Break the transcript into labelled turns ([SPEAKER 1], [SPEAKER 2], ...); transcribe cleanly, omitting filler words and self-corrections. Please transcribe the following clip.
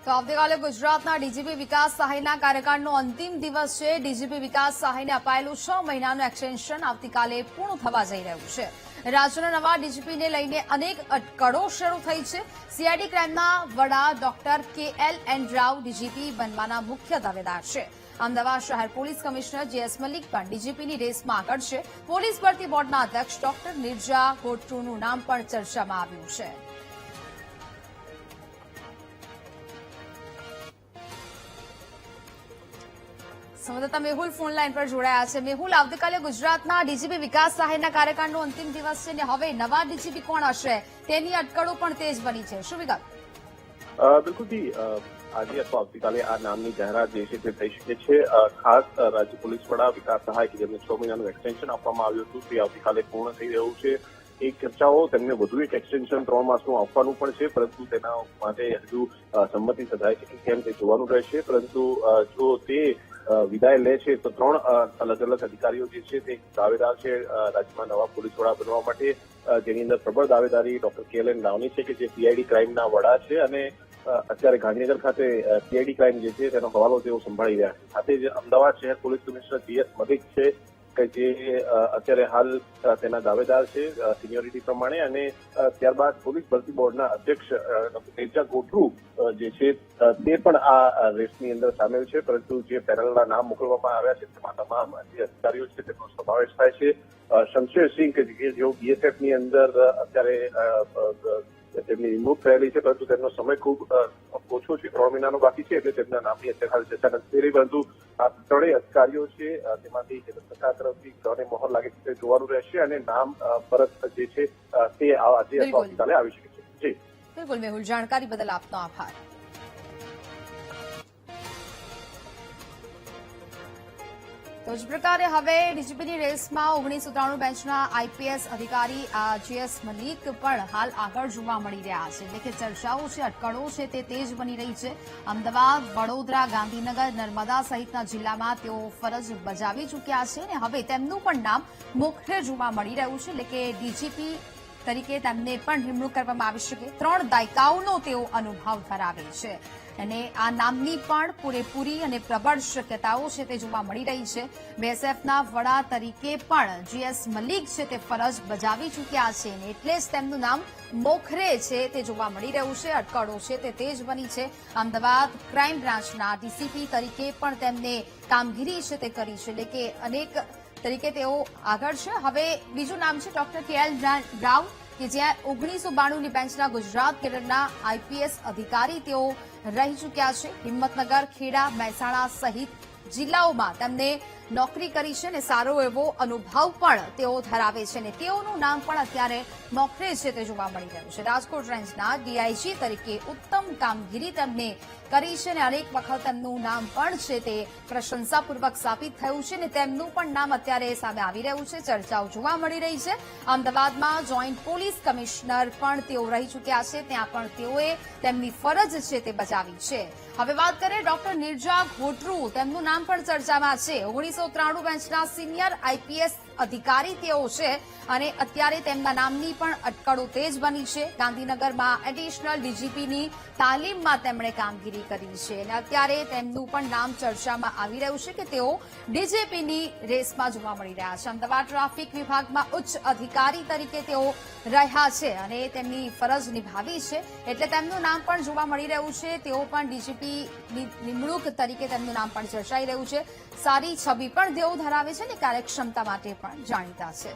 [SPEAKER 1] તો આવતીકાલે ગુજરાતના ડીજીપી વિકાસ સહાયના કાર્યકાળનો અંતિમ દિવસ છે। ડીજીપી વિકાસ સહાયને અપાયેલું 6 મહિનાનું એક્સટેન્શન આવતીકાલે પૂર્ણ થવા જઈ રહ્યું છે। રાજ્યના નવા ડીજીપીને લઈને અનેક અટકળો શરૂ થઈ છે। સીઆઈડી ક્રાઇમના વડા ડોક્ટર KLN રાવ ડીજીપી બનવાના મુખ્ય દાવેદાર છે। અમદાવાદ શહેર પોલીસ કમિશનર JS મલિક પણ ડીજીપીની રેસમાં આગળ છે। પોલીસ ભરતી બોર્ડના અધ્યક્ષ ડોક્ટર નિર્જા ગોટરૂનું નામ પણ ચર્ચામાં આવ્યું છે। સંવાદદાતા મેહુલ ફોન લાઈન પર જોડાયા છે। મેહુલ, આવતીકાલે ગુજરાતના ડીજીપી વિકાસ સહાયના કાર્યકાળનો અંતિમ દિવસ છે ને હવે નવા ડીજીપી કોણ હશે તેની અટકળો પણ તેજ બની છે। શું વિગત?
[SPEAKER 2] બિલકુલ જી, આજે અથવા આવતીકાલે આ નામની જાહેરાત જે છે તે થઈ શકે છે। ખાસ રાજ્ય પોલીસ વડા વિકાસ સહાય કે જેમને 6 મહિનાનું એક્સટેન્શન આપવામાં આવ્યું હતું તે આવતીકાલે પૂર્ણ થઈ રહ્યું છે। એક ચર્ચાઓ તેમને વધુ એક એક્સટેન્શન 3 માસનું આપવાનું પણ છે, પરંતુ તેના માટે હજુ સંમતિ સધાય છે કે કેમ તે જોવાનું રહેશે। પરંતુ જો તે વિદાય લે છે તો 3 અલગ અલગ અધિકારીઓ જે છે તે દાવેદાર છે રાજ્યમાં નવા પોલીસ વડા બનવા માટે, જેની અંદર પ્રબળ દાવેદારી ડોક્ટર KLN રાવની છે કે જે સીઆઈડી ક્રાઇમના વડા છે અને અત્યારે ગાંધીનગર ખાતે સીઆઈડી ક્રાઇમ જે છે તેનો હવાલો તેઓ સંભાળી રહ્યા છે। સાથે જ અમદાવાદ શહેર પોલીસ કમિશનર JS મલિક છે કે જે અત્યારે હાલ તેના દાવેદાર છે સિનિયોરિટી પ્રમાણે, અને ત્યારબાદ પોલીસ ભરતી બોર્ડના અધ્યક્ષ ડોક્ટર નિર્જા ગોટરૂ જે છે તે પણ આ રેસની અંદર સામેલ છે। પરંતુ જે પેનલના નામ મોકલવામાં આવ્યા છે તેમાં તમામ જે અધિકારીઓ છે તેનો સમાવેશ થાય છે। શમશેરસિંહ કે જેઓ BSFની અંદર અત્યારે તેમની નિમણૂક થયેલી છે, પરંતુ તેમનો સમય ખૂબ ઓછો છે, 3 મહિનાનો બાકી છે, એટલે તેમના નામની અત્યારે ચર્ચા નથી થઈ રહી। પરંતુ આ 3 અધિકારીઓ છે તેમાંથી સરકાર તરફથી કોને મોહર લાગે છે તે જોવાનું રહેશે અને નામ પરત જે છે તે આજે અથવા આવતીકાલે આવી શકે છે। જી
[SPEAKER 1] બિલકુલ મેહુલ, જાણકારી બદલ આપનો આભાર। તો જ પ્રકારે હવે ડીજીપીની રેસમાં 1993 બેન્ચના આઈપીએસ અધિકારી JS મલિક પણ હાલ આગળ જોવા મળી રહ્યા છે। એટલે કે ચર્ચાઓ છે, અટકળો છે તે તેજ બની રહી છે। અમદાવાદ, વડોદરા, ગાંધીનગર, નર્મદા સહિતના જિલ્લામાં તેઓ ફરજ બજાવી ચૂક્યા છે અને હવે તેમનું પણ નામ મોખરે જોવા મળી રહ્યું છે। એટલે કે ડીજીપી તરીકે તેમને પણ નિમણૂક કરવામાં આવી શકે। 3 દાયકાઓનો તેઓ અનુભવ ધરાવે છે અને આ નામની પણ પૂરેપૂરી અને પ્રબળ શક્યતાઓ છે તે જોવા મળી રહી છે। BSFના વડા તરીકે પણ JS મલિક છે તે ફરજ બજાવી ચૂક્યા છે અને એટલે જ તેમનું નામ મોખરે છે તે જોવા મળી રહ્યું છે। અટકળો છે તે તેજ બની છે। અમદાવાદ ક્રાઇમ બ્રાન્ચના ડીસીપી તરીકે પણ તેમને કામગીરી છે તે કરી છે, એટલે કે અનેક તરીકે તેઓ આગળ છે। હવે બીજું નામ છે ડોક્ટર KLN રાવ કે જ્યાં 1992ની બેન્ચના ગુજરાત કેડરના આઈપીએસ અધિકારી તેઓ રહી ચૂક્યા છે। હિંમતનગર, ખેડા, મહેસાણા સહિત જિલ્લાઓમાં તેમને નોકરી કરી છે અને સારો એવો અનુભવ પણ તેઓ ધરાવે છે અને તેઓનું નામ પણ અત્યારે મોખરે છે તે જોવા મળી રહ્યું છે। રાજકોટ રેન્જના DIG તરીકે ઉત્તમ કામગીરી તેમને કરી છે અને અનેક વખત તેમનું નામ પણ છે તે પ્રશંસાપૂર્વક સાબિત થયું છે અને તેમનું પણ નામ અત્યારે સામે આવી રહ્યું છે। ચર્ચાઓ જોવા મળી રહી છે। અમદાવાદમાં જોઈન્ટ પોલીસ કમિશનર પણ તેઓ રહી ચૂક્યા છે, ત્યાં પણ તેઓએ તેમની ફરજ છે તે બજાવી છે। હવે વાત કરીએ ડોક્ટર નિર્જા ગોટરૂ, તેમનું નામ પણ ચર્ચામાં છે। 1993 બેન્ચના સિનિયર આઈપીએસ અધિકારી તેઓ છે અને અત્યારે તેમના નામની પણ અટકળો તેજ બની છે। ગાંધીનગરમાં એડિશનલ ડીજીપીની તાલીમમાં તેમણે કામગીરી કરી છે અને અત્યારે તેમનું પણ નામ ચર્ચામાં આવી રહ્યું છે કે તેઓ ડીજીપીની રેસમાં જોવા મળી રહ્યા છે। અમદાવાદ ટ્રાફિક વિભાગમાં ઉચ્ચ અધિકારી તરીકે તેઓ રહ્યા છે અને તેમની ફરજ નિભાવી છે, એટલે તેમનું નામ પણ જોવા મળી રહ્યું છે। તેઓ પણ ડીજીપીની નિમણૂક તરીકે તેમનું નામ પણ ચર્ચાઈ રહ્યું છે। સારી છબી પણ તેઓ ધરાવે છે અને કાર્યક્ષમતા માટે પણ જાણીતા છે।